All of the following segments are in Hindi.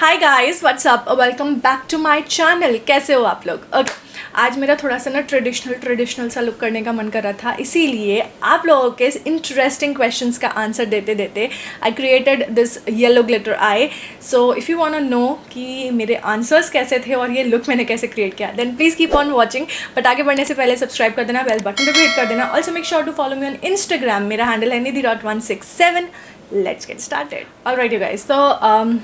Hi guys, what's up, welcome back to my channel. कैसे हो आप लोग? ओके, आज मेरा थोड़ा सा ना ट्रेडिशनल सा लुक करने का मन कर रहा था, इसीलिए आप लोगों के इंटरेस्टिंग क्वेश्चंस का आंसर देते देते I created this yellow glitter eye. So if you want to know कि मेरे आंसर्स कैसे थे और ये लुक मैंने कैसे क्रिएट किया, then please keep on watching. But आगे बढ़ने से पहले सब्सक्राइब कर देना, बेल बटन पर भी हिट कर देना। Also make sure to follow me on Instagram. मेरा हैंडल है निधि.167। Let's get started. Alright you guys, तो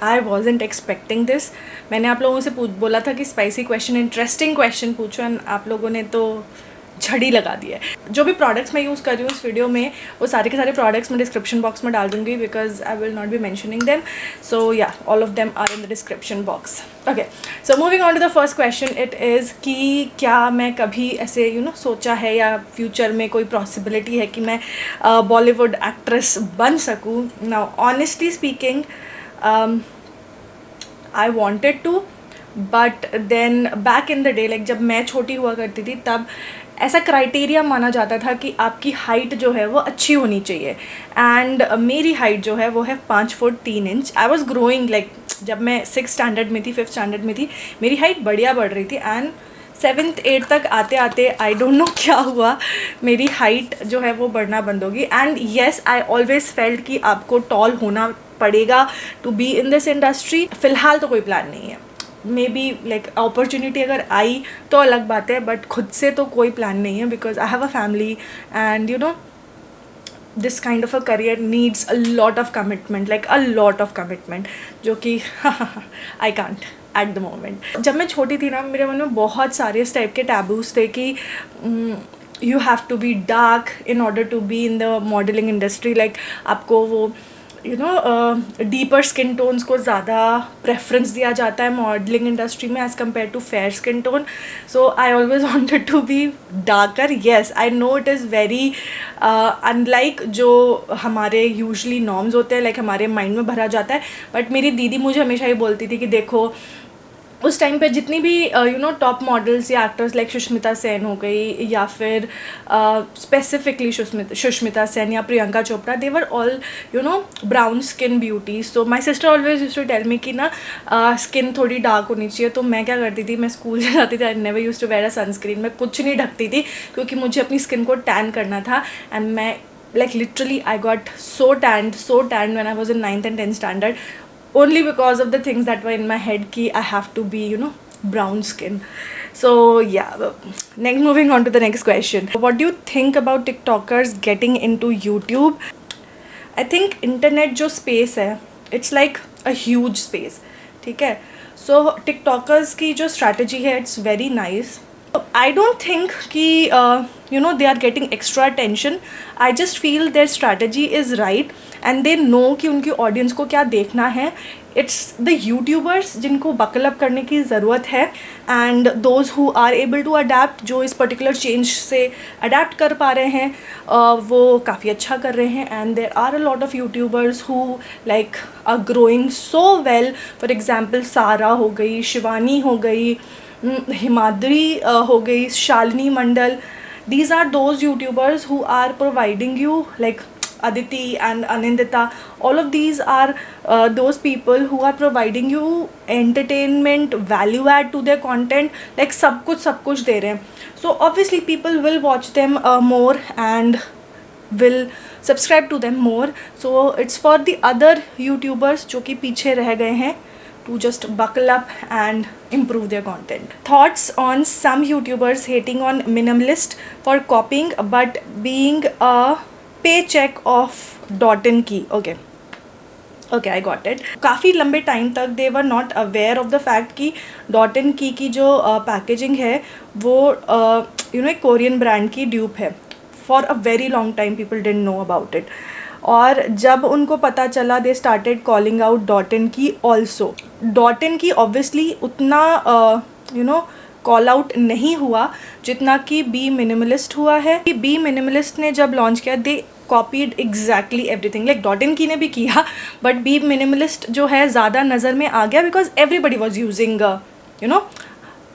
आई वॉजेंट एक्सपेक्टिंग दिस। मैंने आप लोगों से बोला था कि स्पाइसी क्वेश्चन, इंटरेस्टिंग क्वेश्चन पूछो, एंड आप लोगों ने तो झड़ी लगा दी है। जो भी प्रोडक्ट्स मैं यूज़ कर रही हूँ इस वीडियो में, वो सारे के सारे प्रोडक्ट्स मैं डिस्क्रिप्शन बॉक्स में डाल दूँगी, because I will not be mentioning them. So yeah, all of them are in the description box. Okay, so moving on to the first question, it is कि क्या मैं कभी ऐसे सोचा है या फ्यूचर में कोई पॉसिबिलिटी है कि मैं बॉलीवुड एक्ट्रेस बन सकूँ? Now honestly speaking, I wanted to, but then back in the day, like जब मैं छोटी हुआ करती थी, तब ऐसा क्राइटेरिया माना जाता था कि आपकी हाइट जो है वो अच्छी होनी चाहिए। एंड मेरी हाइट जो है वो है 5 foot 3 inch. I was growing, like जब मैं 6th स्टैंडर्ड में थी, 5th स्टैंडर्ड में थी, मेरी हाइट बढ़िया बढ़ रही थी। एंड 7th 8th तक आते आते आई डोंट नो क्या हुआ, मेरी हाइट जो है वो बढ़ना बंद होगी। And yes, I always felt कि आपको टॉल होना पड़ेगा to be in this industry. फ़िलहाल तो कोई प्लान नहीं है। मे बी लाइक अपॉर्चुनिटी अगर आई तो अलग बात है, बट खुद से तो कोई प्लान नहीं है, because I have a family and this kind of a career needs a lot of commitment, like a lot of commitment, जो कि I can't at the moment. जब मैं छोटी थी ना, मेरे मन में बहुत सारे इस टाइप के टैबूज थे कि you have to be dark in order to be in the modelling industry. Like आपको वो डीपर स्किन टोन्स को ज़्यादा प्रेफरेंस दिया जाता है मॉडलिंग इंडस्ट्री में as compare to fair skin tone. So I always wanted to be darker. Yes, I know it is very unlike जो हमारे यूजली नॉर्म्स होते हैं, लाइक हमारे माइंड में भरा जाता है। बट मेरी दीदी मुझे हमेशा ही बोलती थी कि देखो, उस टाइम पे जितनी भी टॉप मॉडल्स या एक्टर्स लाइक सुष्मिता सेन हो गई, या फिर स्पेसिफिकली सुष्मिता सेन या Priyanka Chopra, they were all brown skin beauty. So my sister always used to tell me कि ना स्किन थोड़ी डार्क होनी चाहिए। तो मैं क्या करती थी, मैं स्कूल जाती थी, I never used to wear a sunscreen. मैं कुछ नहीं ढकती थी क्योंकि मुझे अपनी स्किन को टैन करना था। एंड मैं like literally I got so tanned when I was in 9th and 10th standard, only because of the things that were in my head ki I have to be brown skin. So yeah, next, moving on to the next question. What do you think about TikTokers getting into YouTube? I think internet जो space है, it's like a huge space, ठीक है? So TikTokers की जो strategy है, it's very nice. I don't think कि they are getting extra attention. I just feel their strategy is right and they know कि उनकी audience को क्या देखना है. It's the YouTubers जिनको buckle up करने की ज़रूरत है, and those who are able to adapt, जो इस particular change से adapt कर पा रहे हैं, वो काफ़ी अच्छा कर रहे हैं. And there are a lot of YouTubers who like are growing so well. For example, सारा हो गई, शिवानी हो गई, हिमाद्री हो गई, शालिनी मंडल. These are those YouTubers who are providing you, like Aditi and Anindita. All of these are those people who are providing you entertainment, value add to their content. Like सब कुछ दे रहे हैं. So obviously people will watch them more and will subscribe to them more. So it's for the other YouTubers जो कि पीछे रह गए हैं to just buckle up and improve their content. Thoughts on some YouTubers hating on minimalist for copying but being a paycheck of Dot & Key. Okay, I got it. काफ़ी लंबे टाइम तक they were not aware of the fact कि Dot & Key की जो पैकेजिंग है वो एक कोरियन ब्रांड की ड्यूप है. For a very long time people didn't know about it. और जब उनको पता चला, they started calling out Dot & Key also. Dot & Key obviously उतना कॉल आउट नहीं हुआ जितना कि बी मिनिमलिस्ट हुआ है. बी मिनिमलिस्ट ने जब लॉन्च किया, दे copied exactly everything. Like Dot & Key ने भी किया, बट बी मिनिमलिस्ट जो है ज़्यादा नज़र में आ गया because everybody was using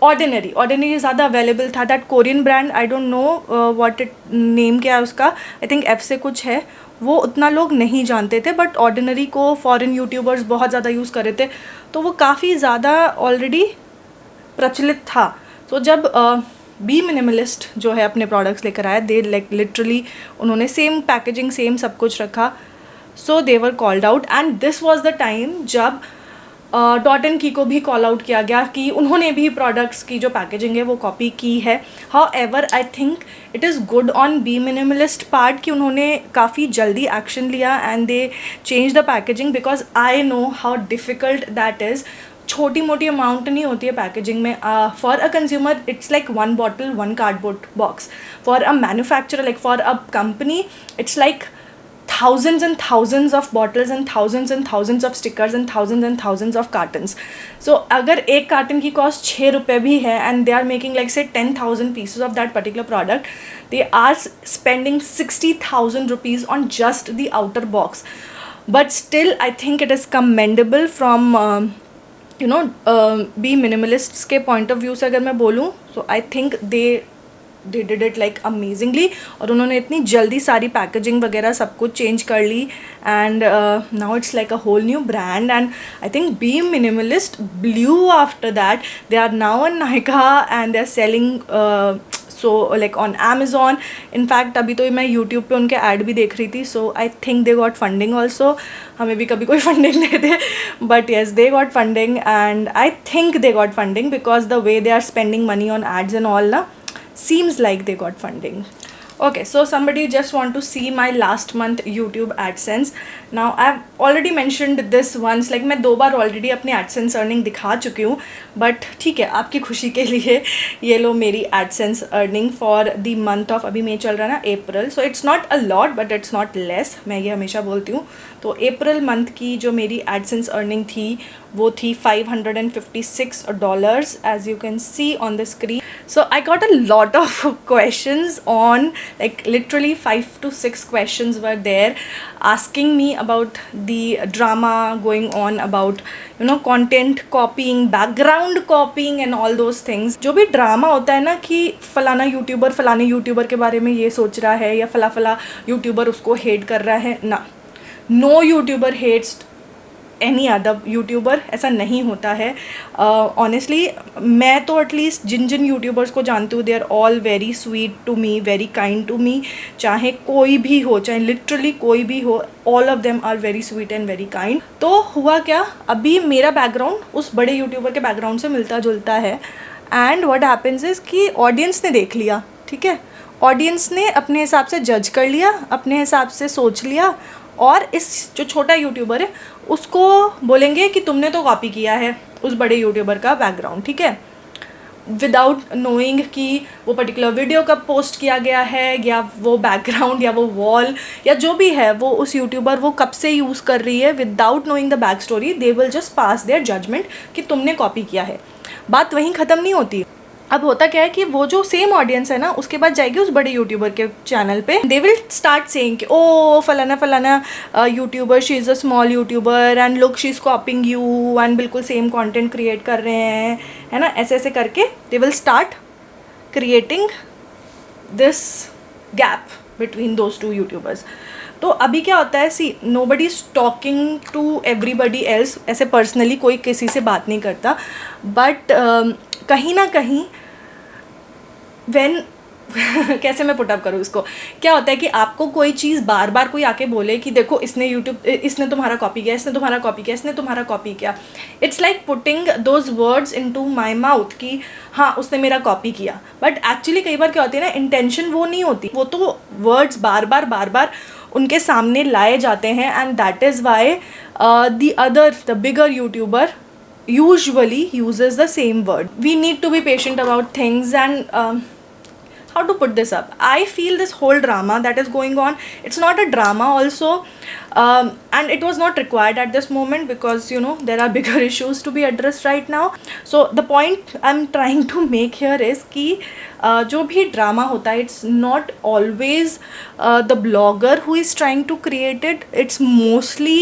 ordinary ज़्यादा अवेलेबल था. That Korean brand, I don't know what it name क्या है उसका, आई थिंक एफ से कुछ है, वो उतना लोग नहीं जानते थे, बट ऑर्डिनरी को फॉरेन यूट्यूबर्स बहुत ज़्यादा यूज़ कर रहे थे, तो वो काफ़ी ज़्यादा ऑलरेडी प्रचलित था। तो जब बी मिनिमलिस्ट जो है अपने प्रोडक्ट्स लेकर आया, दे लाइक लिटरली उन्होंने सेम पैकेजिंग सेम सब कुछ रखा, so they were called out. And this was the time जब डॉट एंड की को भी कॉल आउट किया गया कि उन्होंने भी प्रोडक्ट्स की जो पैकेजिंग है वो कॉपी की है। However I think it is good on be minimalist part कि उन्होंने काफ़ी जल्दी एक्शन लिया and they change the packaging, because I know how difficult that is. छोटी मोटी अमाउंट नहीं होती है पैकेजिंग में। For a consumer it's like 1 bottle 1 cardboard box, for a manufacturer like for a company it's like thousands and thousands of bottles and thousands of stickers and thousands of cartons. So अगर एक कार्टन की कॉस्ट 6 रुपये भी है and they are making like say 10,000 pieces of that particular product, they are spending 60,000 rupees on just the outer box. But still I think it is commendable from be minimalists के पॉइंट ऑफ व्यू से अगर मैं बोलूँ, so I think they did it like amazingly. और उन्होंने इतनी जल्दी सारी पैकेजिंग वगैरह सब कुछ चेंज कर ली and now it's like a whole new brand. And I think be minimalist blew after that, they are now on Nykaa and they are selling so like on Amazon। In fact अभी तो मैं यूट्यूब पे उनके ऐड भी देख रही थी, so I think they got funding also. हमें भी कभी कोई फंडिंग दे दे, but yes they got funding and I think they got funding because the way they are spending money on ads and all ना, seems like they got funding. Okay, so somebody just want to see my last month YouTube AdSense. Now I've already mentioned this once, like मैं 2 बार already अपनी AdSense earning दिखा चुकी हूँ, but ठीक है आपकी खुशी के लिए ये लो मेरी AdSense earning for the month of, अभी मई चल रहा है ना, April. So it's not a lot but it's not less, मैं ये हमेशा बोलती हूँ। तो अप्रैल मंथ की जो मेरी AdSense earning थी वो थी $556 as you can see on the screen. So I got a lot of questions on, like literally 5 to 6 questions were there asking me about the drama going on, about content copying, background copying and all those things. जो भी ड्रामा होता है ना कि फलाना यूट्यूबर फलाने यूट्यूबर के बारे में ये सोच रहा है या फला यूट्यूबर उसको हेट कर रहा है ना, no YouTuber hates any other YouTuber, ऐसा नहीं होता है। ऑनेस्टली मैं तो एटलीस्ट जिन यूट्यूबर्स को जानती हूँ they are all very sweet to me, very kind to me, चाहे कोई भी हो, चाहे लिटरली कोई भी हो, all of them are very sweet and very kind. तो हुआ क्या, अभी मेरा बैकग्राउंड उस बड़े यूट्यूबर के बैकग्राउंड से मिलता जुलता है एंड व्हाट हैपेंस इज़ कि ऑडियंस ने देख लिया, ठीक है, ऑडियंस ने अपने हिसाब से जज कर लिया, अपने हिसाब से सोच लिया और इस जो छोटा यूट्यूबर है उसको बोलेंगे कि तुमने तो कॉपी किया है उस बड़े यूट्यूबर का बैकग्राउंड, ठीक है, विदाउट नोइंग कि वो पर्टिकुलर वीडियो कब पोस्ट किया गया है या वो बैकग्राउंड या वो वॉल या जो भी है वो उस यूट्यूबर वो कब से यूज़ कर रही है, without knowing the back story they will just pass their judgement कि तुमने कॉपी किया है। बात वहीं ख़त्म नहीं होती। अब होता क्या है कि वो जो सेम ऑडियंस है ना उसके बाद जाएगी उस बड़े यूट्यूबर के चैनल पे, दे विल स्टार्ट सेइंग कि ओ फलाना YouTuber, she is a small YouTuber and look she is copying you and बिल्कुल सेम कंटेंट क्रिएट कर रहे हैं, है ना, ऐसे ऐसे करके they will start creating this gap between those 2 YouTubers. तो अभी क्या होता है, see nobody is talking to everybody else, ऐसे पर्सनली कोई किसी से बात नहीं करता, बट कहीं ना कहीं कैसे मैं पुटअप करूँ इसको, क्या होता है कि आपको कोई चीज़ बार बार कोई आके बोले कि देखो इसने तुम्हारा कॉपी किया, इसने तुम्हारा कॉपी किया, इसने तुम्हारा कॉपी किया, it's like putting those words into my mouth कि हाँ उसने मेरा कॉपी किया, बट एक्चुअली कई बार क्या होती है ना, इंटेंशन वो नहीं होती, वो तो वर्ड्स बार बार उनके सामने लाए जाते हैं and that is why the bigger YouTuber usually uses the same word. We need to be patient about things and how to put this up. I feel this whole drama that is going on, it's not a drama also, and it was not required at this moment because there are bigger issues to be addressed right now. So the point I'm trying to make here is कि जो भी ड्रामा होता है it's not always the blogger who is trying to create it, it's mostly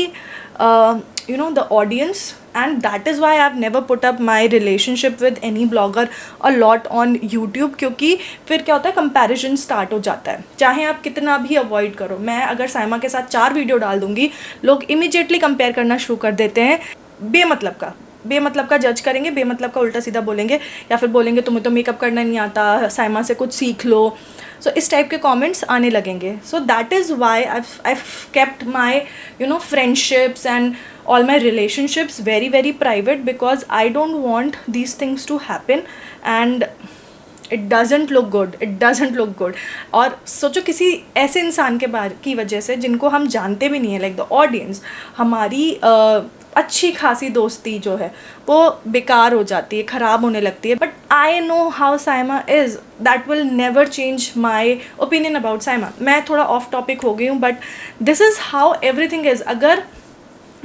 you know, the audience, and that is why I've never put up my relationship with any blogger a lot on YouTube, क्योंकि फिर क्या होता है, कंपैरिजन स्टार्ट हो जाता है, चाहे आप कितना भी अवॉइड करो. मैं अगर साइमा के साथ 4 वीडियो डाल दूंगी, लोग इमीडिएटली कंपेयर करना शुरू कर देते हैं, बेमतलब का जज करेंगे, बेमतलब का उल्टा सीधा बोलेंगे, या फिर बोलेंगे तुम्हें तो मेकअप करना नहीं आता, साइमा से कुछ सीख लो. सो इस टाइप के कमेंट्स आने लगेंगे. सो that is Y I kept my, you know, friendships and all my relationships very very private, because I don't want these things to happen, and it doesn't look good. और सोचो किसी ऐसे इंसान के बारे की वजह से जिनको हम जानते भी नहीं है, लाइक द ऑडियंस, हमारी अच्छी खासी दोस्ती जो है वो बेकार हो जाती है, ख़राब होने लगती है. But I know how Saima is, that will never change my opinion about Saima. मैं थोड़ा ऑफ टॉपिक हो गई हूँ, but this is how everything is. अगर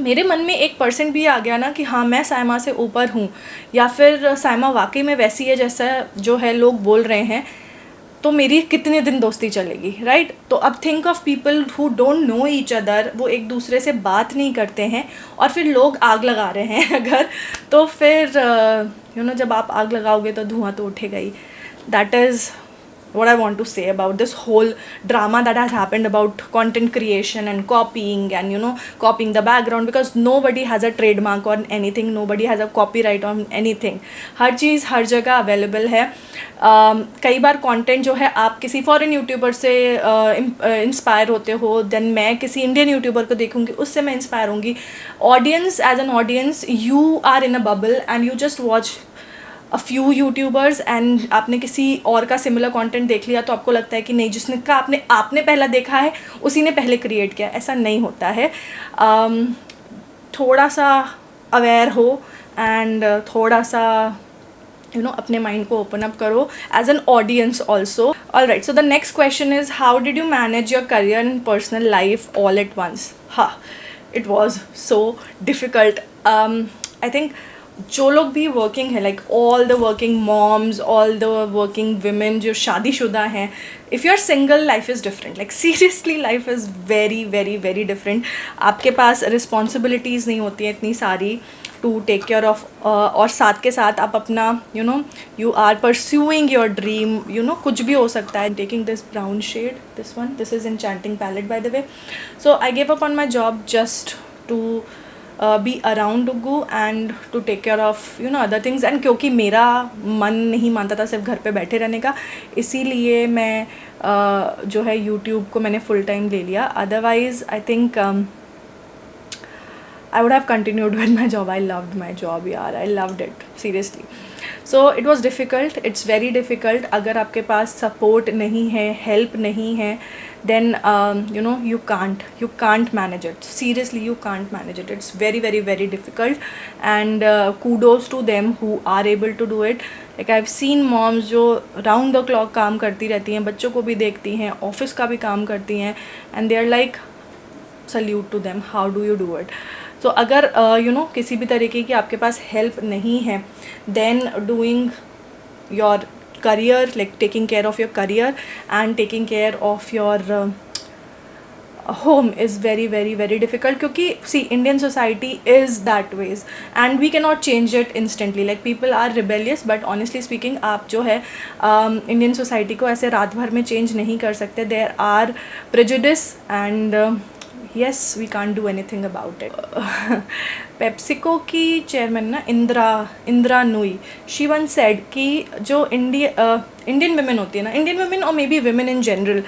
मेरे मन में 1% भी आ गया ना कि हाँ मैं साइमा से ऊपर हूँ, या फिर साइमा वाकई में वैसी है जैसा जो है लोग बोल रहे हैं, तो मेरी कितने दिन दोस्ती चलेगी, राइट? तो अब think of people who don't know each other, वो एक दूसरे से बात नहीं करते हैं और फिर लोग आग लगा रहे हैं अगर, तो फिर यू नो, जब आप आग लगाओगे तो धुआं तो उठेगा ही. That is what I want to say about this whole drama that has happened about content creation and copying, and you know, copying the background, because nobody has a trademark on anything, nobody has a copyright on anything. हर चीज़ हर जगह अवेलेबल है. कई बार कंटेंट जो है आप किसी फॉरेन यूट्यूबर से इंस्पायर होते हो, देन मैं किसी इंडियन यूट्यूबर को देखूंगी, उससे मैं इंस्पायर होंगी. Audience, as an audience, you are in a bubble and you just watch a few YouTubers, and आपने किसी और का सिमिलर कंटेंट देख लिया तो आपको लगता है कि नहीं, जिसने का आपने पहला देखा है उसी ने पहले क्रिएट किया. ऐसा नहीं होता है. थोड़ा सा अवेयर हो, एंड थोड़ा सा यू नो अपने माइंड को ओपन अप करो as an audience also. Alright, so the next question is, how did you manage your career and personal life all at once? हाँ, it was so difficult. I think जो लोग भी वर्किंग है, like all the working moms, all the working women जो शादीशुदा हैं, if you are single, life is different. Like seriously life is very very very different. आपके पास रिस्पॉन्सिबिलिटीज़ नहीं होती हैं इतनी सारी टू टेक केयर ऑफ, और साथ के साथ आप अपना you know, you are pursuing your dream, you know, कुछ भी हो सकता है. Taking this brown shade, this is enchanting palette by the way. So I gave up on my job just to be around Duggu and to take care of you know other things. and क्योंकि मेरा मन नहीं मानता था सिर्फ घर पे बैठे रहने का, इसीलिए मैं जो है YouTube को मैंने फुल टाइम ले लिया. Otherwise I think I would have continued with my job. I loved my job, यार, I loved it, seriously. So it was difficult, it's very difficult. अगर आपके पास support नहीं है, help नहीं है, then you know, you can't manage it. Seriously, you can't manage it. It's very very very difficult, and kudos to them who are able to do it. Like I've seen moms जो round the clock काम करती रहती हैं, बच्चों को भी देखती हैं, ऑफिस का भी काम करती हैं, and they are like, salute to them, how do you do it? तो अगर यू नो किसी भी तरीके की आपके पास हेल्प नहीं है, then doing your career, like taking care of your career and taking care of your home is very very very difficult. क्योंकि see, Indian society is that ways and we cannot change it instantly. Like people are rebellious, but honestly speaking आप जो है Indian society को ऐसे रात भर में change नहीं कर सकते. There are prejudice and yes, we can't do anything about it. PepsiCo की चेयरमैन ना Indira Nooyi, she one said कि जो इंडियन वुमेन होती है ना, इंडियन वुमेन और may be women in general,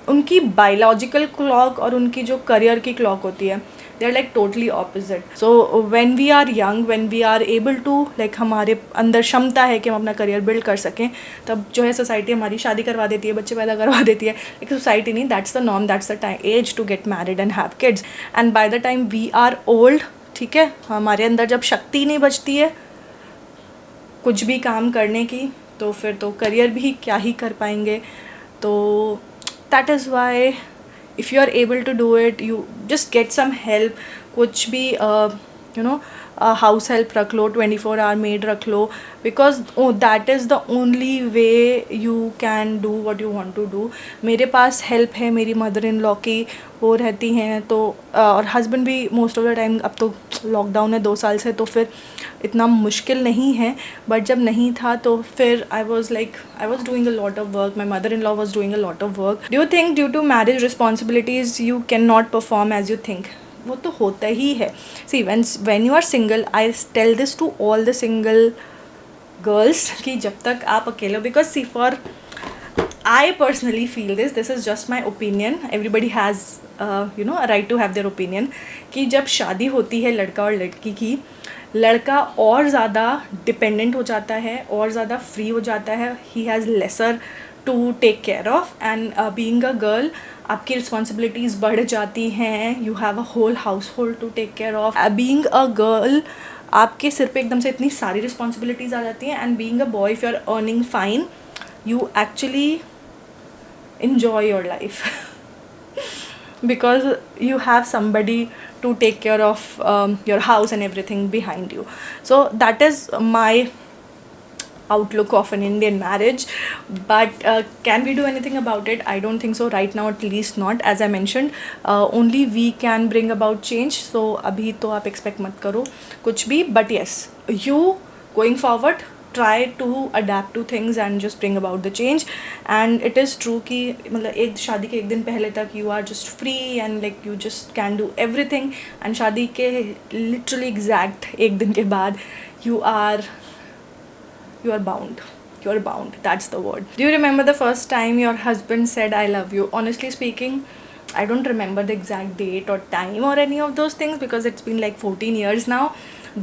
उनकी बायोलॉजिकल क्लॉक और उनकी जो करियर की क्लॉक होती है, they are like totally opposite. So when we are young, when we are able to, like हमारे अंदर क्षमता है कि हम अपना करियर बिल्ड कर सकें, तब जो है सोसाइटी हमारी शादी करवा देती है, बच्चे पैदा करवा देती है. लेकिन सोसाइटी नहीं, that's the norm, that's the time age to get married and have kids. And by the time we are old, ठीक है, हमारे अंदर जब शक्ति नहीं बचती है कुछ भी काम करने की, तो फिर तो करियर भी क्या ही कर पाएंगे. तो that is why if you are able to do it, you just get some help. कुछ भी you know हाउस हेल्प रख लो, 24 आवर मेड रख लो, because that is the only way you can do what you want to do. मेरे पास हेल्प है मेरी मदर इन लॉ की, वो रहती हैं तो और हस्बैंड भी मोस्ट ऑफ द टाइम. अब तो लॉकडाउन है 2 साल से, तो फिर इतना मुश्किल नहीं है. बट जब नहीं था तो फिर I was doing a lot of work, my mother in law was doing a lot of work. Do you think due to marriage responsibilities you can not perform as you think? वो तो होता ही है. See when you are single, I tell this to all the single girls कि जब तक आप अकेले हो, because see for I personally feel this is just my opinion, everybody has a right to have their opinion, कि जब शादी होती है लड़का और लड़की की, लड़का और ज़्यादा डिपेंडेंट हो जाता है और ज़्यादा फ्री हो जाता है, he has lesser to take care of, and being a girl आपकी रिस्पॉन्सिबिलिटीज़ बढ़ जाती हैं, you have a whole household to take care of. Being a girl आपके सिर पे एकदम से इतनी सारी रिस्पॉन्सिबिलिटीज़ आ जाती हैं, and being a boy if you are earning fine, you actually enjoy your life because you have somebody to take care of your house and everything behind you. So that is my outlook of an Indian marriage. But can we do anything about it? I don't think so right now, at least not. As I mentioned, only we can bring about change. So abhi to aap expect mat karo kuch bhi, but yes, you going forward try to adapt to things and just bring about the change. And it is true कि मतलब एक शादी के एक दिन पहले तक you are just free and like you just can do everything, and शादी के literally exact एक दिन के बाद you are bound. That's the word. Do you remember the first time your husband said I love you? Honestly speaking, I don't remember the exact date or time or any of those things because it's been like 14 years now.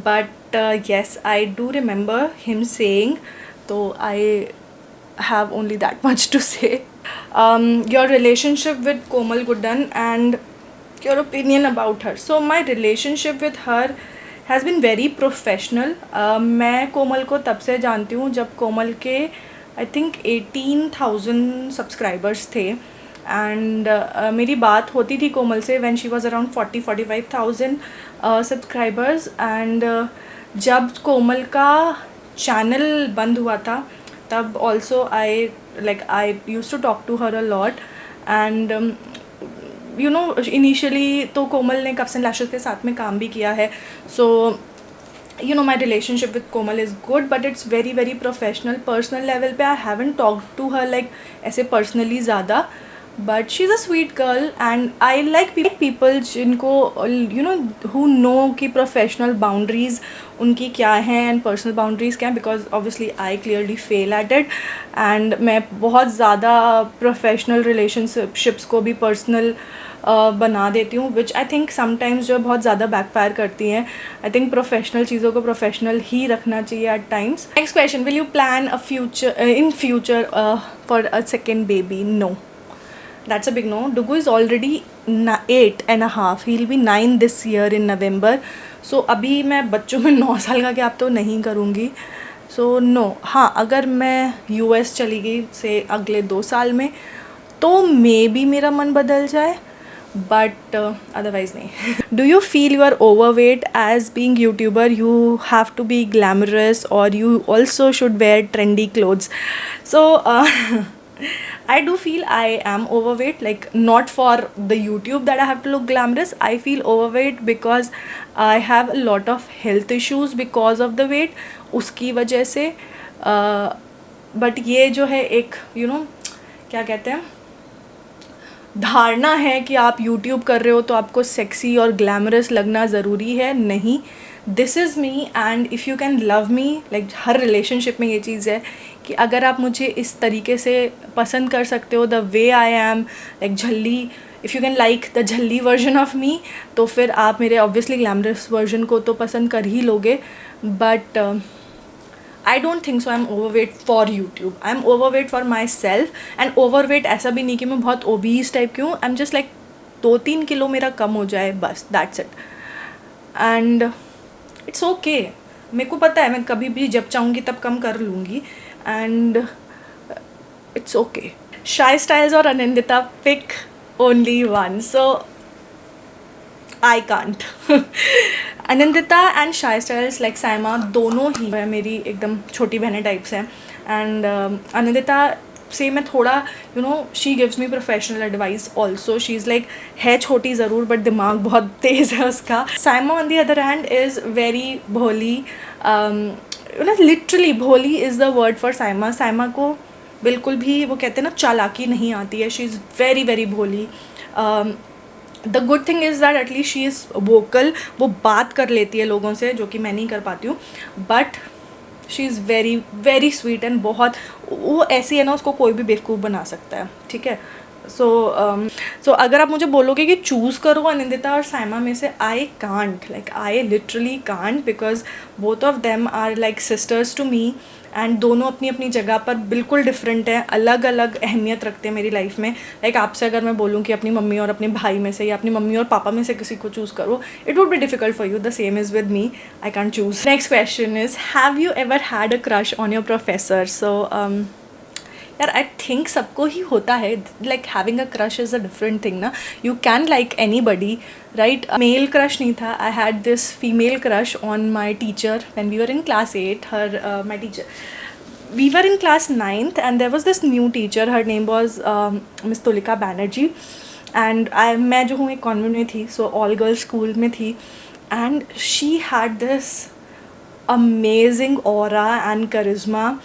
But yes, I do remember him saying, so I have only that much to say. Your relationship with Komal Guddan and your opinion about her. So my relationship with her has been very professional. मैं कोमल को तब से जानती हूँ जब कोमल के I think 18,000 सब्सक्राइबर्स थे, एंड मेरी बात होती थी कोमल से when she was around 40-45,000 subscribers. And जब कोमल का चैनल बंद हुआ था तब also I used to talk to her a lot. And initially तो कोमल ने कप्स एंड लैशेस के साथ में काम भी किया है. सो my relationship with Komal is good, but it's very very professional. Personal level पे I haven't talked to her like ऐसे personally ज़्यादा, but she's a sweet girl and I like people जिनको who know कि professional boundaries उनकी क्या हैं and personal boundaries क्या हैं, because obviously I clearly fail at it and मैं बहुत ज़्यादा professional relationships को भी personal बना देती हूँ, विच आई थिंक समटाइम्स जो बहुत ज़्यादा बैकफायर करती हैं. आई थिंक प्रोफेशनल चीज़ों को प्रोफेशनल ही रखना चाहिए at times. Next question, will you plan a future in future for a second baby? No, that's a big no. Dugu is already 8.5. He'll be 9 this year in November. So अभी मैं बच्चों में 9 साल का गैप तो नहीं करूँगी. So no. हाँ, अगर मैं US चली गई से अगले 2 साल में तो मे बी मेरा मन बदल जाए, but otherwise नहीं. Do you feel you are overweight? As being YouTuber you have to be glamorous or you also should wear trendy clothes. So I do feel I am overweight, like not for the YouTube that I have to look glamorous. I feel overweight because I have a lot of health issues because of the weight, उसकी वजह से. But ये जो है एक क्या कहते हैं, धारणा है कि आप YouTube कर रहे हो तो आपको सेक्सी और ग्लैमरस लगना ज़रूरी है. नहीं, this is me and if you can love me, like her relationship में ये चीज़ है कि अगर आप मुझे इस तरीके से पसंद कर सकते हो, the way I am, like झल्ली, if you can like the झल्ली वर्जन ऑफ मी, तो फिर आप मेरे ऑब्वियसली ग्लैमरस वर्जन को तो पसंद कर ही लोगे. But I don't think so I'm overweight for YouTube. I'm overweight for myself. And overweight ऐसा भी नहीं कि मैं बहुत obese टाइप की हूँ. I'm just like 2-3 किलो मेरा कम हो जाए बस, that's it. And it's okay. मेरे को पता है मैं कभी भी जब चाहूँगी तब कम कर लूँगी. And it's okay. Shy Styles और Anindita, pick only one. So I can't. Anindita and shy styles like Saima दोनों ही है मेरी एकदम छोटी बहनें टाइप्स हैं. एंड अनिंदिता से मैं थोड़ा she gives me professional advice also. She is like है छोटी ज़रूर बट दिमाग बहुत तेज़ है उसका. Saima on the other hand is very भोली. लिटरली भोली is the word for Saima. Saima को बिल्कुल भी वो कहते हैं ना चालाकी नहीं आती है. शी इज़ वेरी वेरी भोली. The good thing is that at least she is vocal. वो बात कर लेती है लोगों से, जो कि मैं नहीं कर पाती हूँ. But she is very very sweet and बहुत वो ऐसी है ना, उसको कोई भी बेवकूफ़ बना सकता है. ठीक है. सो अगर आप मुझे बोलोगे कि चूज़ करो अनिंदिता और साइमा में से, I can't, like I literally can't, because both of them are like sisters to me. And दोनों अपनी अपनी जगह पर बिल्कुल डिफरेंट हैं, अलग अलग अहमियत रखते हैं मेरी लाइफ में. लाइक आपसे अगर मैं बोलूँ कि अपनी मम्मी और अपने भाई में से या अपनी मम्मी और पापा में से किसी को चूज़ करो, it would be difficult for you. The same is with me. I can't choose. Next question is, have you ever had a crush on your professor? So यार आई थिंक सबको ही होता है. Like having a crush is a different thing ना. You can like anybody, right. Male crush नहीं था. I had this female crush on my teacher when we were in class 8. Her my teacher, we were in class 9th and there was this new teacher. her name was Miss Tulika Banerjee. and मैं जो हूँ एक कॉन्वेंट में थी, सो ऑल गर्ल्स स्कूल में थी. And she had this amazing aura and charisma.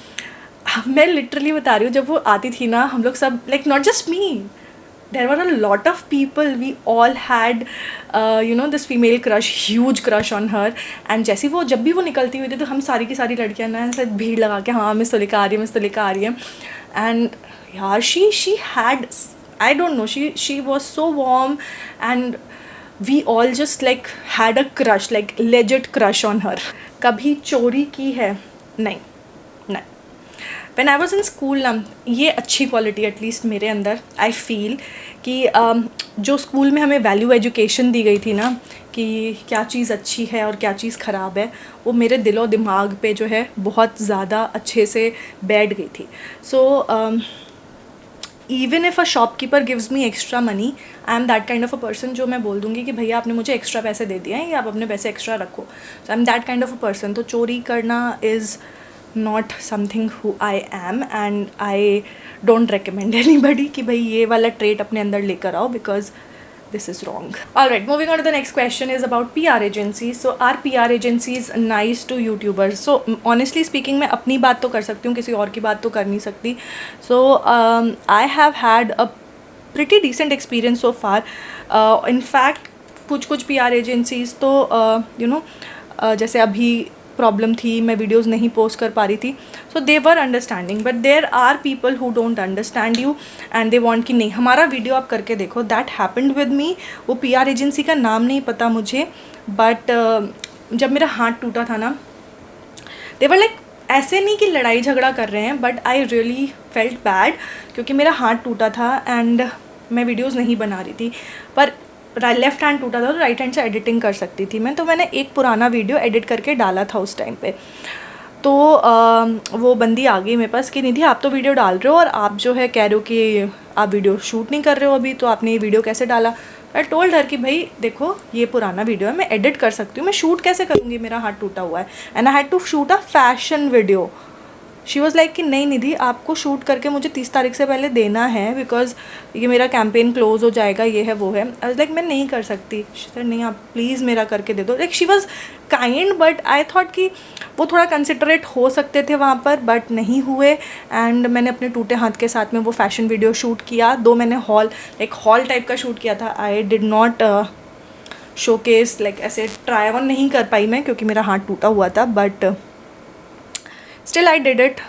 मैं लिटरली बता रही हूँ, जब वो आती थी ना, हम लोग सब like not just me, there were a lot of people, we all had this female crush, huge crush on her. and जैसी वो जब भी वो निकलती हुई थी तो हम सारी की सारी लड़कियां ना ऐसे भीड़ लगा के हाँ मिस तुलिका आ रही है, मिस तुलिका आ रही है. एंड यार she had, I don't know, she was so warm and we all just like had a crush, like legit crush on her. कभी चोरी की है? नहीं. When I was in school ना, ये अच्छी क्वालिटी एटलीस्ट मेरे अंदर आई फील कि जो स्कूल में हमें वैल्यू एजुकेशन दी गई थी ना, कि क्या चीज़ अच्छी है और क्या चीज़ ख़राब है, वो मेरे दिलो दिमाग पे जो है बहुत ज़्यादा अच्छे से बैठ गई थी. So even if a shopkeeper gives me extra money, I am that kind of a person जो मैं बोल दूँगी कि भैया आपने मुझे एक्स्ट्रा पैसे दे दिए हैं या आप अपने पैसे एक्स्ट्रा रखो. So I am that kind of a person. तो चोरी करना is not something who I am and I don't recommend anybody कि भाई ये वाला trait अपने अंदर लेकर आओ, because this is wrong. Alright, moving on to the next question is about PR agencies. So are PR agencies nice to YouTubers? So honestly speaking, मैं अपनी बात तो कर सकती हूँ, किसी और की बात तो कर नहीं सकती. So I have had a pretty decent experience so far. In fact कुछ PR agencies तो जैसे अभी प्रॉब्लम थी, मैं वीडियोज़ नहीं पोस्ट कर पा रही थी, so they were understanding. But there are people who don't understand you and they want कि नहीं हमारा वीडियो आप करके देखो. That happened with me. वो PR एजेंसी का नाम नहीं पता मुझे, बट जब मेरा हाथ टूटा था ना, दे वर लाइक, ऐसे नहीं कि लड़ाई झगड़ा कर रहे हैं, but I really felt bad क्योंकि मेरा हाथ टूटा था एंड मैं वीडियोज़ नहीं बना रही थी. पर लेफ़्ट हैंड टूटा था तो राइट हैंड से एडिटिंग कर सकती थी मैं, तो मैंने एक पुराना वीडियो एडिट करके डाला था उस टाइम पे. तो वो बंदी आ गई मेरे पास कि निधि आप तो वीडियो डाल रहे हो और आप जो है कह रहे हो कि आप वीडियो शूट नहीं कर रहे हो अभी, तो आपने ये वीडियो कैसे डाला. आई टोल्ड हर कि भाई देखो ये पुराना वीडियो है, मैं एडिट कर सकती हूँ, मैं शूट कैसे करूँगी, मेरा हाथ टूटा हुआ है. And I had to shoot a fashion video. She was like कि नहीं निधि आपको शूट करके मुझे 30 तारीख से पहले देना है, बिकॉज ये मेरा कैंपेन क्लोज हो जाएगा, ये है वो है. आई वाज लाइक मैं नहीं कर सकती. सर नहीं आप प्लीज़ मेरा करके दे दो. Like she was kind, but I thought कि वो थोड़ा कंसिडरेट हो सकते थे वहाँ पर, बट नहीं हुए. एंड मैंने अपने टूटे हाथ के साथ में वो फैशन वीडियो शूट किया. दो मैंने हॉल टाइप का शूट किया था. I did not showcase, like ऐसे ट्राई ऑन नहीं कर पाई मैं क्योंकि मेरा हाथ टूटा हुआ था, but still I did it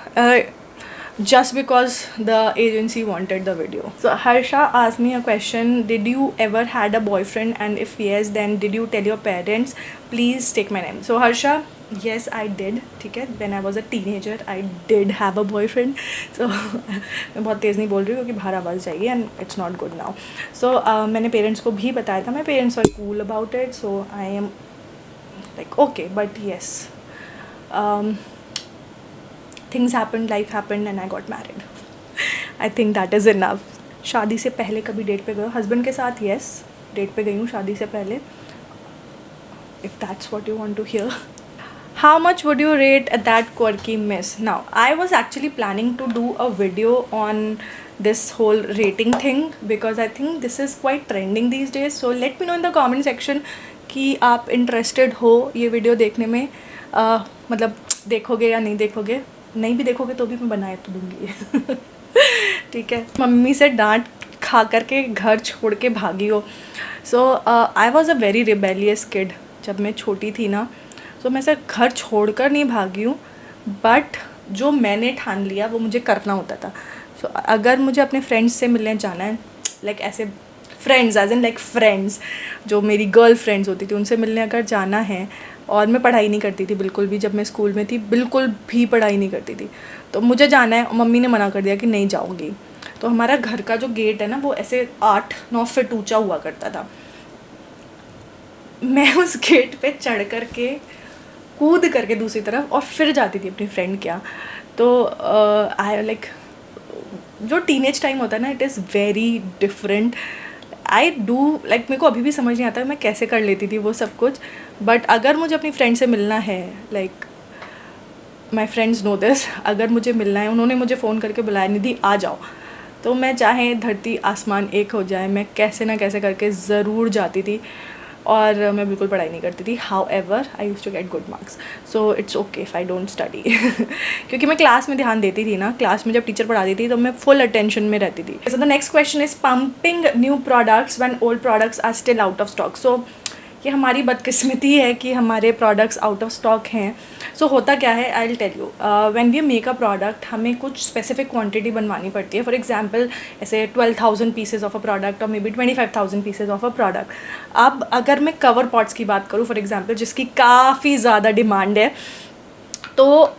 just because the agency wanted the video. So Harsha asked me a question, did you ever had a boyfriend, and if yes then did you tell your parents? Please take my name. So Harsha, yes I did. ठीक है, when I was a teenager I did have a boyfriend. So मैं बहुत तेज़ नहीं बोल रही हूँ क्योंकि बाहर आवाज़ जाएगी and it's not good now. So मैंने पेरेंट्स को भी बताया था. My parents were cool about it, so I am like okay, but yes, things happened, life happened and I got married. I think that is enough. शादी से पहले कभी डेट पे गए? हस्बैंड के साथ येस, डेट पे गई हूँ शादी से पहले. if that's what you want to hear. How much would you rate that quirky miss? Now, I was actually planning to do a video on this whole rating thing because I think this is quite trending these days. So let me know in the comment section कि आप interested हो ये वीडियो देखने में, मतलब देखोगे या नहीं देखोगे. नहीं भी देखोगे तो भी मैं बनाए तो दूँगी. ठीक है. मम्मी से डांट खा करके घर छोड़ के भागी हो. So I was a very rebellious kid. जब मैं छोटी थी ना, तो मैं सिर्फ घर छोड़कर नहीं भागी हूँ, बट जो मैंने ठान लिया वो मुझे करना होता था. सो अगर मुझे अपने फ्रेंड्स से मिलने जाना है, लाइक ऐसे friends as in like friends जो मेरी गर्ल फ्रेंड्स होती थी, उनसे मिलने अगर जाना है, और मैं पढ़ाई नहीं करती थी बिल्कुल भी. जब मैं स्कूल में थी बिल्कुल भी पढ़ाई नहीं करती थी, तो मुझे जाना है और मम्मी ने मना कर दिया कि नहीं जाओगी. तो हमारा घर का जो गेट है ना, वो ऐसे 8-9 फीट ऊँचा हुआ करता था. मैं उस गेट पे चढ़ कर के कूद करके दूसरी तरफ और फिर जाती थी अपनी फ्रेंड के यहाँ. तो आई लाइक जो टीनेज टाइम होता है ना, it is very different. I do like, मेरे को अभी भी समझ नहीं आता मैं कैसे कर लेती थी वो सब कुछ. बट अगर मुझे अपनी फ्रेंड से मिलना है, like my friends know this, अगर मुझे मिलना है, उन्होंने मुझे फ़ोन करके बुलाया, निधि आ जाओ, तो मैं चाहे धरती आसमान एक हो जाए, मैं कैसे ना कैसे करके ज़रूर जाती थी. और मैं बिल्कुल पढ़ाई नहीं करती थी. However I used to get good marks, so it's okay if I don't study. क्योंकि मैं क्लास में ध्यान देती थी ना. क्लास में जब टीचर पढ़ाती थी तो मैं फुल अटेंशन में रहती थी. So the next question is pumping new products when old products are still out of stock. So ये हमारी बदकिस्मती है कि हमारे प्रोडक्ट्स आउट ऑफ स्टॉक हैं. सो होता क्या है, I will tell you. When we make a product, हमें कुछ स्पेसिफिक क्वांटिटी बनवानी पड़ती है. फॉर एग्जांपल ऐसे 12,000 पीसेज ऑफ अ प्रोडक्ट और may B 25,000 pieces of a product. अब अगर मैं कवर पॉट्स की बात करूँ फॉर एग्जांपल, जिसकी काफ़ी ज़्यादा डिमांड है, तो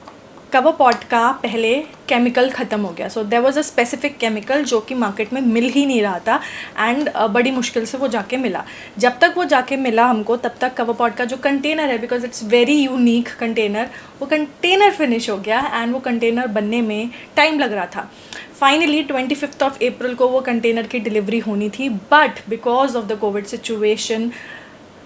कवर पॉट का पहले केमिकल ख़त्म हो गया. So there was a specific chemical जो कि मार्केट में मिल ही नहीं रहा था, एंड बड़ी मुश्किल से वो जाके मिला. जब तक वो जाके मिला हमको, तब तक कवर पॉट का जो कंटेनर है, because it's very unique container, वो कंटेनर फिनिश हो गया एंड वो कंटेनर बनने में टाइम लग रहा था. फाइनली 25th ऑफ अप्रैल को वो कंटेनर की डिलीवरी होनी थी, but because of the Covid situation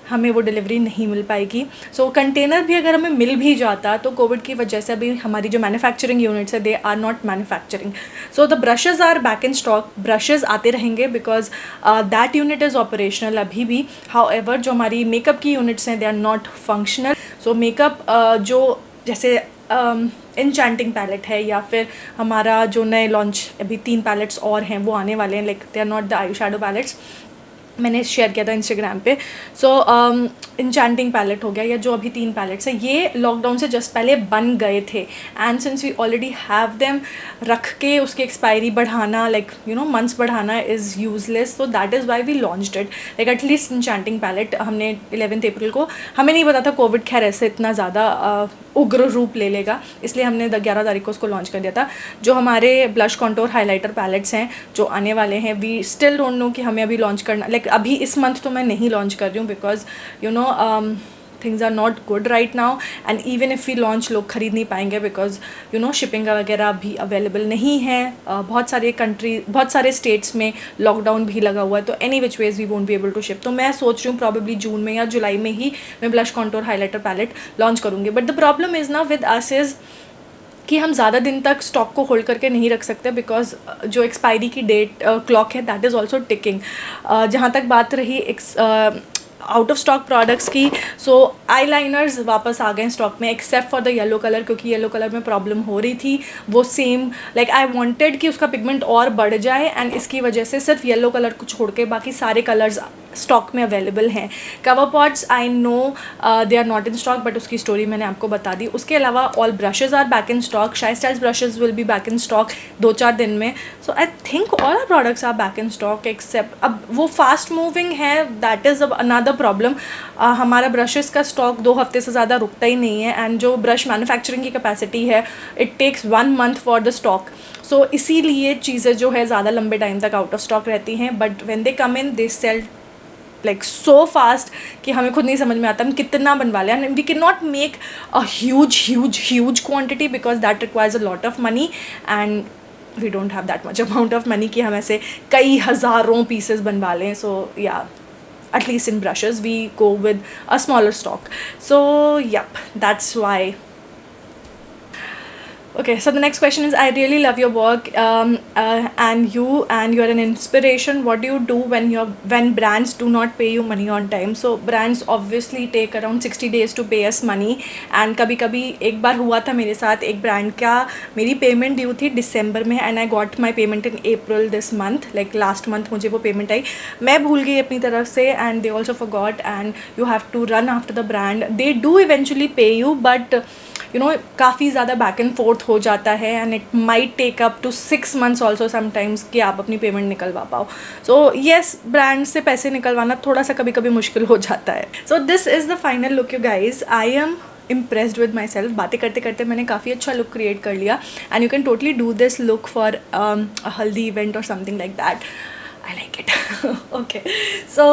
हमें वो डिलीवरी नहीं मिल पाएगी. सो कंटेनर भी अगर हमें मिल भी जाता, तो कोविड की वजह से अभी हमारी जो मैन्युफैक्चरिंग यूनिट्स है, they are not manufacturing. So the brushes are back in stock. Brushes आते रहेंगे because that unit is operational अभी भी. हाउ एवर जो हमारी मेकअप की यूनिट्स हैं, they are not functional. So makeup जो जैसे एन्चेंटिंग पैलेट है, या फिर हमारा जो नए लॉन्च अभी 3 पैलेट्स और हैं वो आने वाले हैं, like they are not the eye shadow palettes. मैंने शेयर किया था इंस्टाग्राम पे. सो एन्चेंटिंग पैलेट हो गया, या जो अभी 3 पैलेट्स हैं, ये लॉकडाउन से जस्ट पहले बन गए थे. And since we already have them, रख के उसकी एक्सपायरी बढ़ाना, लाइक यू नो मंथ्स बढ़ाना is useless. So that is why we launched it. Like at least enchanting palette हमने 11 अप्रैल को, हमें नहीं पता था कोविड खैर ऐसे इतना ज़्यादा उग्र रूप ले लेगा, इसलिए हमने 11 तारीख को उसको लॉन्च कर दिया था. जो हमारे ब्लश कॉन्टोर हाइलाइटर पैलेट्स हैं जो आने वाले हैं, वी स्टिल डोंट नो कि हमें अभी लॉन्च करना, लाइक अभी इस मंथ तो मैं नहीं लॉन्च कर रही हूँ, because you know things are not good right now. And even if we launch, लोग खरीद नहीं पाएंगे बिकॉज यू नो शिपिंग वगैरह भी अवेलेबल नहीं है. बहुत सारे स्टेट्स में लॉकडाउन भी लगा हुआ है, तो any which ways we won't be able to ship. तो मैं सोच रही हूँ प्रॉबेबली जून में या जुलाई में ही मैं blush contour highlighter palette launch करूँगी. बट द प्रॉब्लम इज़ ना विद अस इज़ कि हम ज़्यादा दिन तक स्टॉक को होल्ड करके नहीं रख सकते, बिकॉज जो एक्सपायरी की डेट क्लॉक है, दैट इज़ ऑल्सो टिकिंग. जहाँ तक बात रही आउट ऑफ स्टॉक प्रोडक्ट्स की, सो आई लाइनर्स वापस आ गए स्टॉक में, except for the yellow colour, क्योंकि येलो कलर में प्रॉब्लम हो रही थी. वो सेम लाइक आई वांटेड कि उसका पिगमेंट और बढ़ जाए, एंड इसकी वजह से सिर्फ येलो कलर को छोड़ के बाकी सारे कलर्स स्टॉक में अवेलेबल हैं. Cover pots I know they are not in stock, but उसकी स्टोरी मैंने आपको बता दी. उसके अलावा all brushes are back in stock. Shy styles brushes will be back in stock 2-4 दिन में. So I think all our products are back in stock, except अब वो फास्ट मूविंग है, दैट इज़ अब अनदर प्रॉब्लम. हमारा ब्रशेज़ का स्टॉक 2 हफ्ते से ज़्यादा रुकता ही नहीं है, एंड जो ब्रश मैन्युफैक्चरिंग की कैपेसिटी है, it takes 1 month for the stock. So इसीलिए चीज़ें जो है ज़्यादा लंबे टाइम तक आउट ऑफ स्टॉक रहती हैं. But when they come in, they sell like so fast कि हमें खुद नहीं समझ में आता हम कितना बनवा लें. And we can not make a huge quantity because that requires a lot of money, and we don't have that much amount of money कि हम ऐसे कई हज़ारों पीसेस बनवा लें. सो या at least in brushes we go with a smaller stock. So yep, that's why. Okay, so the next question is, I really love your work, and you're an inspiration. What do you do when brands do not pay you money on time? So brands obviously take around 60 days to pay us money, and कभी कभी एक बार हुआ था मेरे साथ, एक ब्रांड का मेरी पेमेंट ड्यू थी दिसंबर में and I got my payment in April this month, like last month मुझे वो पेमेंट आई. मैं भूल गई अपनी तरफ से and they also forgot, and you have to run after the brand. They do eventually pay you, but काफ़ी ज़्यादा बैक एंड फोर्थ हो जाता है and it might take up to 6 months also sometimes कि आप अपनी पेमेंट निकलवा पाओ. सो येस, ब्रांड से पैसे निकलवाना थोड़ा सा कभी कभी मुश्किल हो जाता है. So this is the final look you guys. I am impressed with my self. बातें करते करते मैंने काफ़ी अच्छा लुक क्रिएट कर लिया and you can totally do this look for a हल्दी इवेंट और something like that. I like it. Okay, so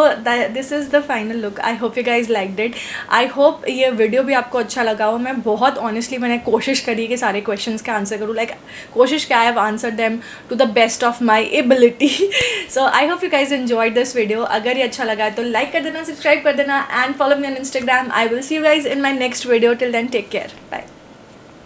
this is the final look. I hope you guys liked it. I hope ये वीडियो भी आपको अच्छा लगा हो. मैं बहुत ऑनेस्टली मैंने कोशिश करी कि सारे क्वेश्चंस का आंसर करूँ. लाइक कोशिश क्या, I have answer them to the best of my ability. So I hope you guys enjoyed this video. अगर ये अच्छा लगा है तो लाइक कर देना, सब्सक्राइब कर देना and follow me on Instagram. I will see you guys in my next video. Till then take care. Bye.